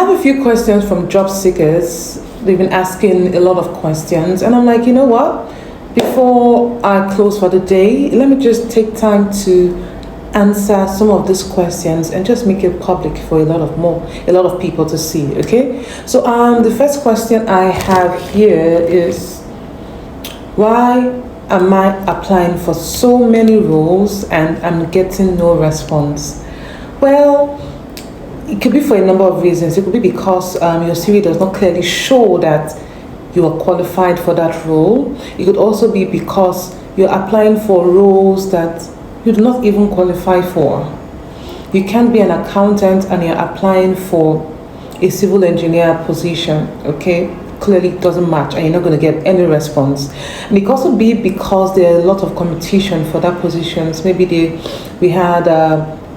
have a few questions from job seekers. They've been asking a lot of questions, and I'm like, you know what? Before I close for the day, let me just take time to answer some of these questions and just make it public for a lot of people to see. Okay. So the first question I have here is, why am I applying for so many roles and I'm getting no response? Well, it could be for a number of reasons. It could be because your CV does not clearly show that you are qualified for that role. It could also be because you're applying for roles that you do not even qualify for. You can't be an accountant and you're applying for a civil engineer position, okay? Clearly it doesn't match and you're not going to get any response. And it could also be because there are a lot of competition for that positions. Maybe we had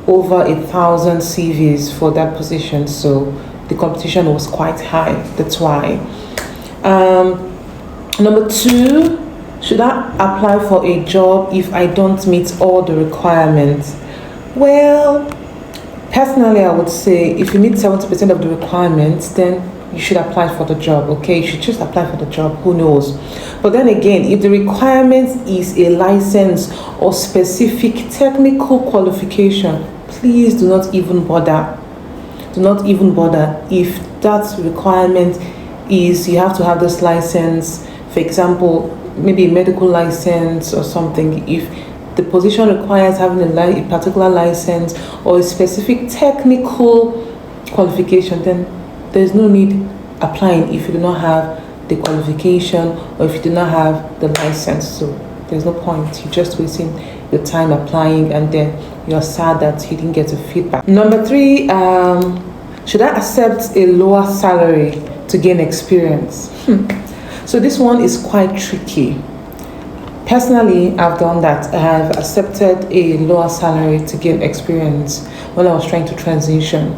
over 1,000 CVs for that position, so the competition was quite high. That's why. Number two, should I apply for a job if I don't meet all the requirements? Well, personally, I would say if you meet 70% of the requirements, then you should apply for the job, okay? You should just apply for the job, who knows? But then again, if the requirement is a license or specific technical qualification, please do not even bother. Do not even bother. If that requirement is you have to have this license, for example, maybe a medical license or something, if the position requires having a particular license or a specific technical qualification, then there's no need applying if you do not have the qualification or if you do not have the license. So there's no point. You're just wasting your time applying and then you're sad that you didn't get a feedback. Number three, should I accept a lower salary to gain experience? So this one is quite tricky. Personally, I've done that. I have accepted a lower salary to gain experience when I was trying to transition.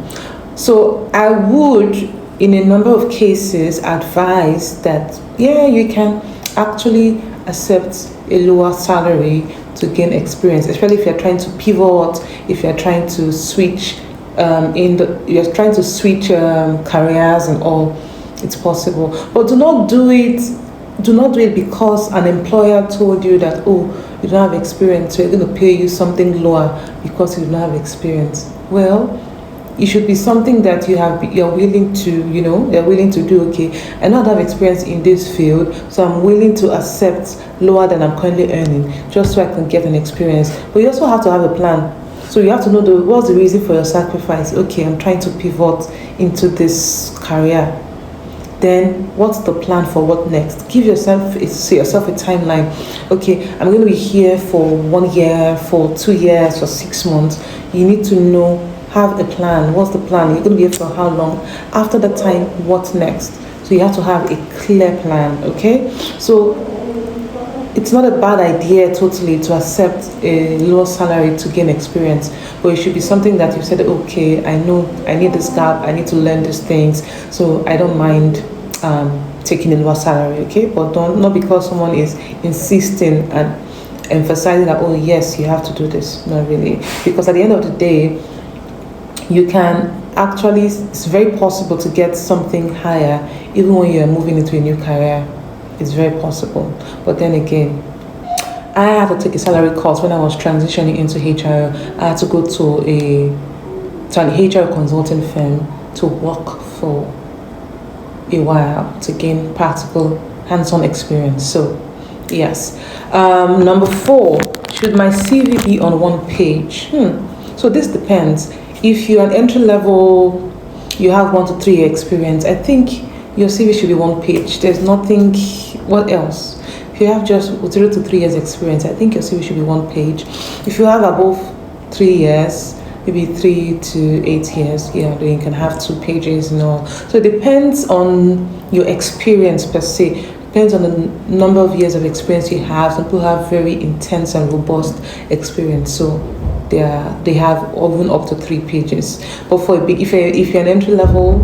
So I would, in a number of cases, advise that, yeah, you can actually accept a lower salary to gain experience, especially if you're trying to pivot, if you're trying to switch careers and all. It's possible, but do not do it because an employer told you that, oh, you don't have experience, so you're going to pay you something lower because you don't have experience. Well, it should be something that you're willing to do. Okay, I don't have experience in this field, so I'm willing to accept lower than I'm currently earning just so I can get an experience. But you also have to have a plan. So you have to know what's the reason for your sacrifice. Okay, I'm trying to pivot into this career. Then what's the plan for what next? Give yourself a timeline. Okay, I'm going to be here for 1 year, for 2 years, for 6 months. You need to know, have a plan. What's the plan? You're going to be here for how long? After that time, what next? So you have to have a clear plan, okay? So it's not a bad idea totally to accept a low salary to gain experience, but it should be something that you said, okay, I know I need this gap, I need to learn these things, so I don't mind taking a lower salary, okay? But not because someone is insisting and emphasizing that, oh yes, you have to do this. Not really, because at the end of the day, you can actually, it's very possible to get something higher even when you're moving into a new career. It's very possible. But then again, I had to take a salary course when I was transitioning into HR. I had to go to an HR consulting firm to work for a while to gain practical hands-on experience. So yes. Number 4, should my CV be on one page? So this depends. If you're an entry level, you have 1 to 3 year experience, I think your CV should be one page. There's nothing, what else? If you have just 0 to 3 years experience, I think your CV should be one page. If you have above 3 years, maybe 3 to 8 years, yeah, then you can have 2 pages and all. So it depends on your experience per se. Depends on the number of years of experience you have. Some people have very intense and robust experience, so they have even up to 3 pages. But for if you're an entry level,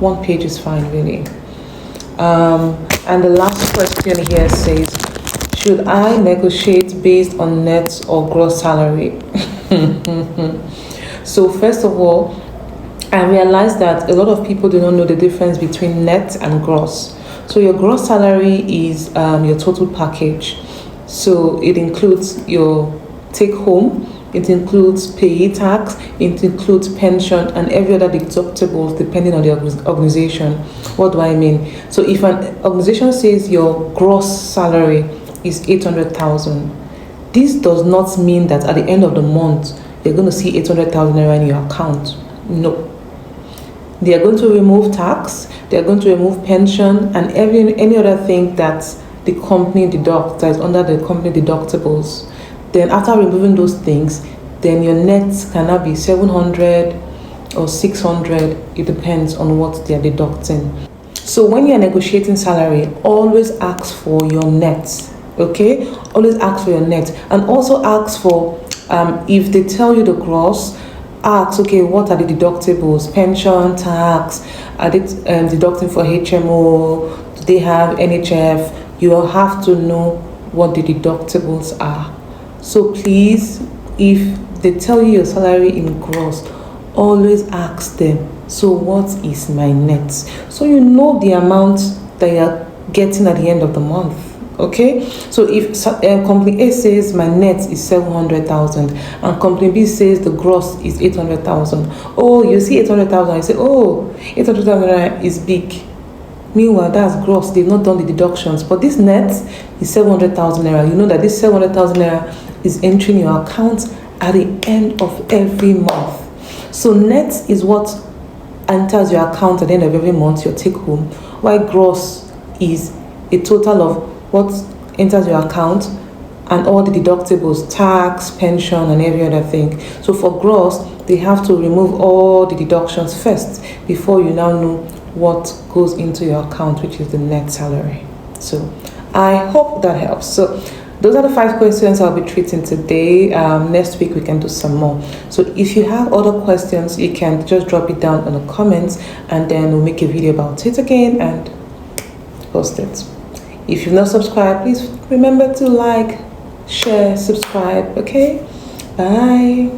1 page is fine, really. And the last question here says, should I negotiate based on net or gross salary? So first of all, I realized that a lot of people do not know the difference between net and gross. So your gross salary is your total package. So it includes your take home, it includes pay tax, it includes pension and every other deductibles depending on the organization. What do I mean? So if an organization says your gross salary is 800,000, this does not mean that at the end of the month you're going to see 800,000 naira in your account. No. They are going to remove tax, they are going to remove pension and any other thing that the company deducts, that is under the company deductibles. Then after removing those things, then your net can now be 700 or 600. It depends on what they are deducting. So when you are negotiating salary, always ask for your net. Okay, always ask for your net, and also ask for if they tell you the gross, ask, okay, what are the deductibles? Pension, tax, are they deducting for HMO? Do they have NHF? You will have to know what the deductibles are. So please, if they tell you your salary in gross, always ask them, so what is my net? So you know the amount that you're getting at the end of the month. Okay, so if company A says my net is 700,000 and company B says the gross is 800,000, oh, you see 800,000, you say, oh, 800,000 is big. Meanwhile, that's gross, they've not done the deductions, but this net is 700,000 naira. You know that this 700,000 naira is entering your account at the end of every month. So net is what enters your account at the end of every month, your take home, while gross is a total of what enters your account and all the deductibles, tax, pension, and every other thing. So for gross, they have to remove all the deductions first before you now know what goes into your account, which is the net salary. So I hope that helps. So those are the 5 questions I'll be treating today. Next week we can do some more. So if you have other questions, you can just drop it down in the comments, and then we'll make a video about it again and post it. If you've not subscribed, please remember to like, share, subscribe. Okay, bye.